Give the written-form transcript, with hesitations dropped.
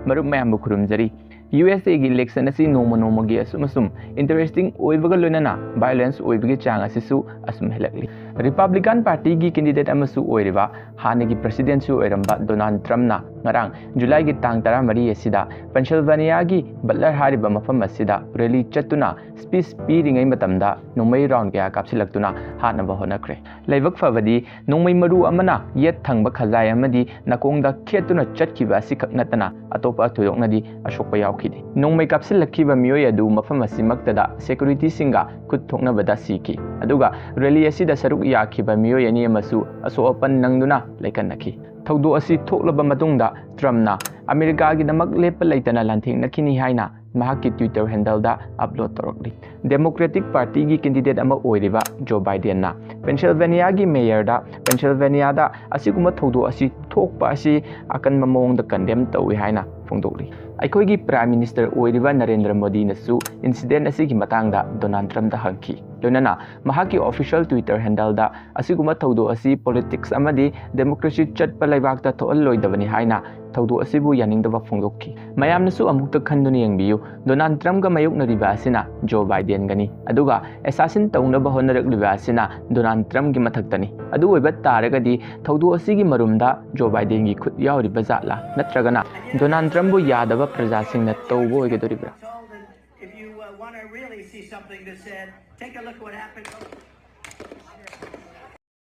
मरुप ma'am खुरुमजरी USA की election असी नोम नोमगी assume interesting ओइबगा लोइनना violence ओइबगी चांग असिसु assume हेलकली Republican party की कैंडिडेट अमसु ओइरिबा हानेगी प्रेसिडेंट ओइरंबा डोनाल्ड ट्रम्पना ngarang जुलाई की तांग 14 असिदा Pennsylvania की बटलर हारिबा मफम असिदा रैली चतुना स्पीच पीरिंगै मतमदा नोंमै राउंड कया कापसिलक्तुना हानबा होनख्रे लेबक फबदी नोंमै मरु अमना येत थंगबा खजाय अमदी नकोंगदा खेतुना चटखिबा असिखक नतना अतोपा थोयोकनदी अशोकपा यावखिदि नोंमै कापसिलखिबा मियोय अदु मफम असिमक्तदा सिक्युरिटी सिंगा खुद थोकनबदा सिकी अदुगा रैली असिदा सरुक याखिबा मियोय अनि अमसु असोअपन नंगदुना लेकनखि थौदो असी थोकलबा मतुंगदा ट्रम्पना अमेरिका की नमक लेप लेतना लांथिंगनखिनि हाइना महाकी ट्विटर हैंडल दा अपलोड तौरकली डेमोक्रेटिक पार्टी की कैंडिडेट अमा ओइरिबा जो बाइडेन ना पेंसिल्वेनिया की मेयर दा पेंसिल्वेनिया दा असिगुम थौदो असी थोकपा असी अकन ममोंग दा कंडेम तौइ हाइना फोंदोकली अखोगी प्राइम मिनिस्टर ओइरिबा नरेंद्र मोदी नसु इंसिडेंट असी की मतंग दा डोनाल्ड ट्रम्प दा हंकी लोनना महाकी ऑफिशियल ट्विटर हैंडल दा असिगुम थौदो असी पॉलिटिक्स अमदी डेमोक्रेसी चटपा लेबाक दा थोअलोइदबनी हाइना थौदो असिबु यानिंगदबा फोंदोकि मयामनसु अमुक्त खंदुनि यंगबियु डोनाल्ड ट्रम्प गा मायोकनरिबा असिना जो बाइडेन गनी अदुगा एसासिन तौनबा होनरकलिबा असिना डोनाल्ड ट्रम्प की मथक्तनी अदु ओइबा तारगदी थौदो असिगी मरुमदा जो बाइडेन की खुद यावरिबा जातला नत्रगना डोनाल्ड ट्रम्प बु यादबा प्रजासिंगना तौबो ओइगदोरिब्रा If you want to really see something that said, take a look at what happened.